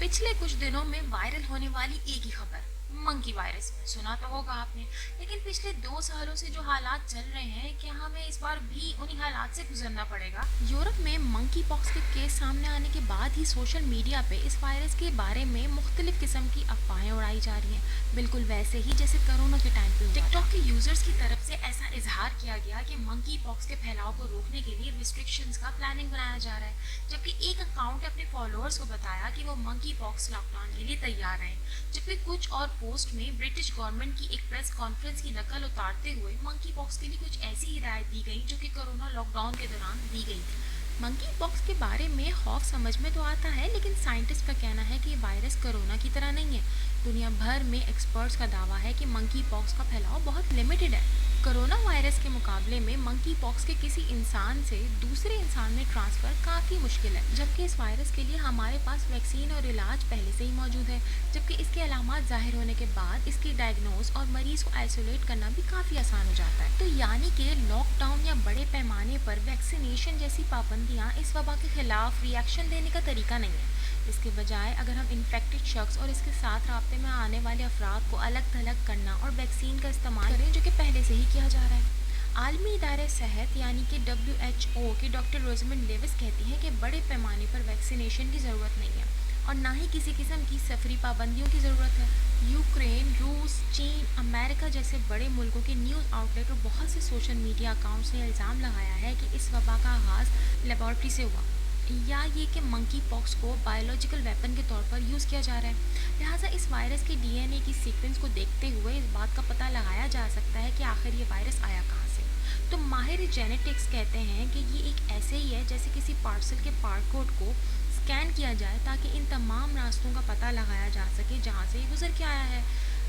पिछले कुछ दिनों में वायरल होने वाली एक ही खबर मंकी वायरस सुना तो होगा आपने। लेकिन पिछले 2 सालों से जो हालात चल रहे हैं, क्या हमें इस बार भी उन्हीं हालात से गुजरना पड़ेगा? यूरोप में मंकी पॉक्स के केस सामने आने के बाद ही सोशल मीडिया पे इस वायरस के बारे में मुख्तलिफ किस्म की अफवाहें उड़ाई जा रही हैं, बिल्कुल वैसे ही जैसे कोरोना के टाइम पे हुआ था। टिकटॉक के यूजर्स की तरफ से ऐसा इजहार किया गया कि मंकी पॉक्स के फैलाव को रोकने के लिए रिस्ट्रिक्शंस का प्लानिंग बनाया जा रहा है, जबकि एक अकाउंट ने अपने फॉलोअर्स को बताया कि वो मंकी पॉक्स लॉकडाउन के लिए तैयार हैं। जबकि कुछ और पोस्ट में ब्रिटिश गवर्नमेंट की एक प्रेस कॉन्फ्रेंस की नकल उतारते हुए मंकी पॉक्स के लिए कुछ ऐसी हिदायत दी गई जो कि कोरोना लॉकडाउन के दौरान दी गई थी। मंकी पॉक्स के बारे में खौफ समझ में तो आता है, लेकिन साइंटिस्ट का कहना है कि ये वायरस कोरोना की तरह नहीं है। दुनिया भर में एक्सपर्ट्स का दावा है कि मंकी पॉक्स का फैलाव बहुत लिमिटेड है। कोरोना वायरस के मुकाबले में मंकी पॉक्स के किसी इंसान से दूसरे इंसान में ट्रांसफ़र काफ़ी मुश्किल है, जबकि इस वायरस के लिए हमारे पास वैक्सीन और इलाज पहले से ही मौजूद है। जबकि इसके अलामात ज़ाहिर होने के बाद इसकी डायग्नोज और मरीज़ को आइसोलेट करना भी काफ़ी आसान हो जाता है। तो यानी कि लॉकडाउन या बड़े पैमाने पर वैक्सीनेशन जैसी पाबंदियाँ इस वबा के खिलाफ रिएक्शन देने का तरीका नहीं है। इसके बजाय अगर हम इन्फेक्टेड शख्स और इसके साथ राब्ते में आने वाले अफराद को अलग थलग करना और वैक्सीन का इस्तेमाल करें, जो कि पहले से ही किया जा रहा है। आलमी इदारे सेहत यानी कि WHO की डॉक्टर रोजमेंड लेविस कहती हैं कि बड़े पैमाने पर वैक्सीनेशन की ज़रूरत नहीं है और ना ही किसी किस्म की सफरी पाबंदियों की ज़रूरत है। यूक्रेन, रूस, चीन, अमेरिका जैसे बड़े मुल्कों के न्यूज़ आउटलेट और बहुत से सोशल मीडिया अकाउंट्स ने इल्ज़ाम लगाया है कि इस वबा का आगाज़ लेबॉर्ट्री से हुआ, या ये कि मंकी पॉक्स को बायोलॉजिकल वेपन के तौर पर यूज़ किया जा रहा है। लिहाजा इस वायरस के DNA की सीक्वेंस को देखते हुए इस बात का पता लगाया जा सकता है कि आखिर ये वायरस आया कहाँ से। तो माहिर जेनेटिक्स कहते हैं कि ये एक ऐसे ही है जैसे किसी पार्सल के बारकोड को स्कैन किया जाए ताकि इन तमाम रास्तों का पता लगाया जा सके जहाँ से ये गुजर के आया है।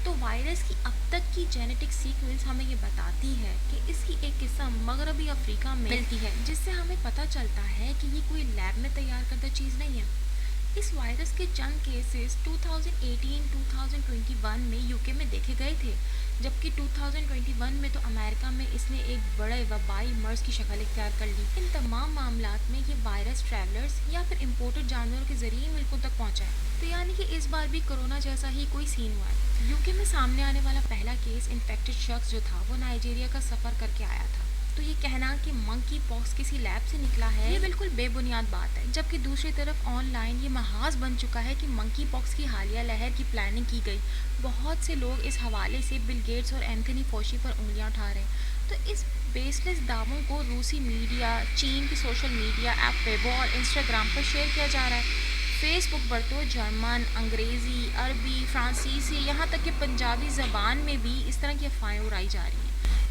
तो वायरस की अब तक की जेनेटिक सीक्वेंस हमें ये बताती है कि इसकी एक किस्म मगरबी अफ्रीका में मिलती है, जिससे हमें पता चलता है कि ये कोई लैब में तैयार करदा चीज़ नहीं है। इस वायरस के चंद केसेस 2018-2021 में यूके में देखे गए थे, जबकि 2021 में तो अमेरिका में इसने एक बड़े वबाई मर्ज की शक्ल इख्तियार कर ली। इन तमाम मामलात में ये वायरस ट्रैवलर्स या फिर इम्पोर्टेड जानवरों के ज़रिए मुल्कों तक पहुंचा है। तो यानी कि इस बार भी कोरोना जैसा ही कोई सीन हुआ है। यूके में सामने आने वाला पहला केस इन्फेक्टेड शख्स जो था वो नाइजीरिया का सफ़र करके आया था। तो ये कहना कि मंकी पॉक्स किसी लैब से निकला है, ये बिल्कुल बेबुनियाद बात है। जबकि दूसरी तरफ ऑनलाइन ये महाज बन चुका है कि मंकी पॉक्स की हालिया लहर की प्लानिंग की गई। बहुत से लोग इस हवाले से बिल गेट्स और एंथनी फौशी पर उंगलियां उठा रहे हैं। तो इस बेसलेस दावों को रूसी मीडिया, चीन की सोशल मीडिया ऐप वेबो और इंस्टाग्राम पर शेयर किया जा रहा है। फेसबुक पर तो जर्मन, अंग्रेज़ी, अरबी, फ्रांसीसी, यहाँ तक कि पंजाबी ज़बान में भी इस तरह की अफवाहें उड़ाई जा रही हैं।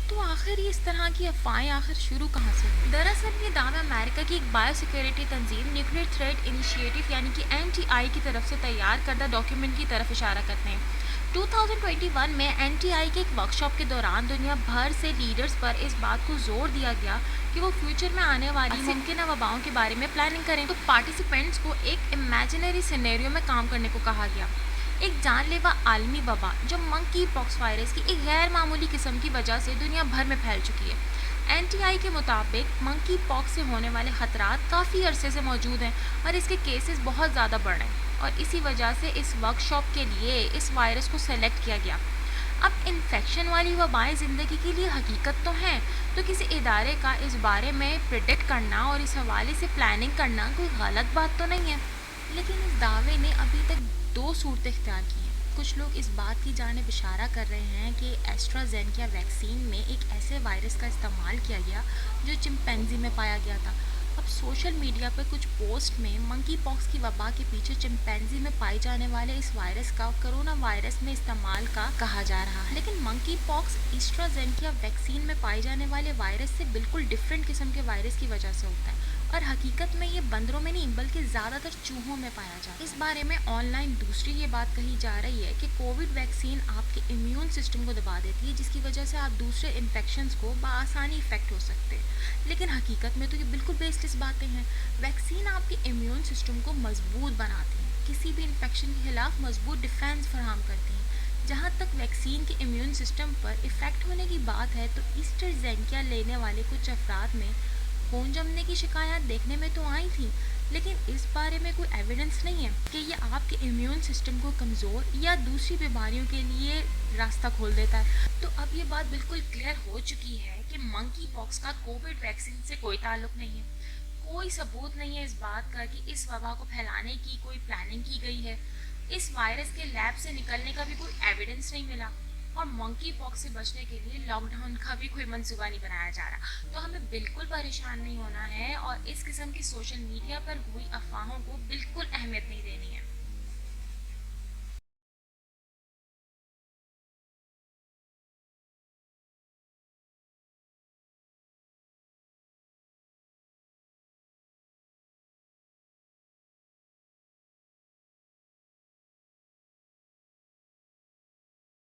तो आखिर इस तरह की अफवाहें आखिर शुरू कहाँ से हुई? दरअसल ये दावा अमेरिका की एक बायो सिक्योरिटी तंजीम न्यूक्लियर थ्रेट इनिशिएटिव यानी कि NTI की तरफ से तैयार करदा डॉक्यूमेंट की तरफ इशारा करते हैं। 2021 में NTI के एक वर्कशॉप के दौरान दुनिया भर से लीडर्स पर इस बात को जोर दिया गया कि वो फ्यूचर में आने वाली मुमकिन वबाओं के बारे में प्लानिंग करें। तो पार्टिसिपेंट्स को एक इमेजिनरी सिनेरियो में काम करने को कहा गया। एक जानलेवा आलमी वबा जो मंकी पॉक्स वायरस की एक गैर मामूली किस्म की वजह से दुनिया भर में फैल चुकी है। NTI के मुताबिक मंकी पॉक्स से होने वाले खतरात काफ़ी अरसे से मौजूद हैं और इसके केसेस बहुत ज़्यादा बढ़ रहे हैं, और इसी वजह से इस वर्कशॉप के लिए इस वायरस को सेलेक्ट किया गया। अब इन्फेक्शन वाली वबाएँ ज़िंदगी के लिए हकीकत तो हैं, तो किसी इदारे का इस बारे में प्रिडिक्ट करना और इस हवाले से प्लानिंग करना कोई गलत बात तो नहीं है। लेकिन इस दावे ने अभी तक दो सूरतें इख्तियार की हैं। कुछ लोग इस बात की जानिब इशारा कर रहे हैं कि एस्ट्राजेनेका वैक्सीन में एक ऐसे वायरस का इस्तेमाल किया गया जो चिंपैंजी में पाया गया था। अब सोशल मीडिया पर कुछ पोस्ट में मंकी पॉक्स की वबा के पीछे चिंपैंजी में पाए जाने वाले इस वायरस का कोरोना वायरस में इस्तेमाल का कहा जा रहा है। लेकिन मंकी पॉक्स एस्ट्राजेनेका वैक्सीन में पाए जाने वाले वायरस से बिल्कुल डिफरेंट किस्म के वायरस की वजह से होता है, और हकीकत में ये बंदरों में नहीं बल्कि ज़्यादातर चूहों में पाया जाता है। इस बारे में ऑनलाइन दूसरी ये बात कही जा रही है कि कोविड वैक्सीन आपके इम्यून सिस्टम को दबा देती है, जिसकी वजह से आप दूसरे इन्फेक्शंस को बआसानी इफेक्ट हो सकते हैं। लेकिन हकीकत में तो ये बिल्कुल बेसलेस बातें हैं। वैक्सीन आपके इम्यून सिस्टम को मजबूत बनाती हैं, किसी भी इन्फेक्शन के खिलाफ मजबूत डिफेंस फराहम करती हैं। जहाँ तक वैक्सीन के इम्यून सिस्टम पर इफ़ेक्ट होने की बात है, तो एस्ट्राजेनेका लेने वाले कुछ अफराद में खून जमने की शिकायत देखने में तो आई थी, لیکن اس بارے میں کوئی ایویڈنس نہیں ہے کہ یہ آپ کے امیون سسٹم کو کمزور یا دوسری بیماریوں کے لیے راستہ کھول دیتا ہے۔ تو اب یہ بات بالکل کلیئر ہو چکی ہے کہ منکی پاکس کا کووڈ ویکسین سے کوئی تعلق نہیں ہے۔ کوئی ثبوت نہیں ہے اس بات کا کہ اس وبا کو پھیلانے کی کوئی پلاننگ کی گئی ہے۔ اس وائرس کے لیب سے نکلنے کا بھی کوئی ایویڈنس نہیں ملا، اور منکی پاکس سے بچنے کے لیے لاک ڈاؤن کا بھی کوئی منصوبہ نہیں بنایا جا رہا۔ تو ہمیں بالکل پریشان نہیں ہونا ہے اور اس قسم کی سوشل میڈیا پر ہوئی افواہوں کو بالکل اہمیت نہیں دینی ہے۔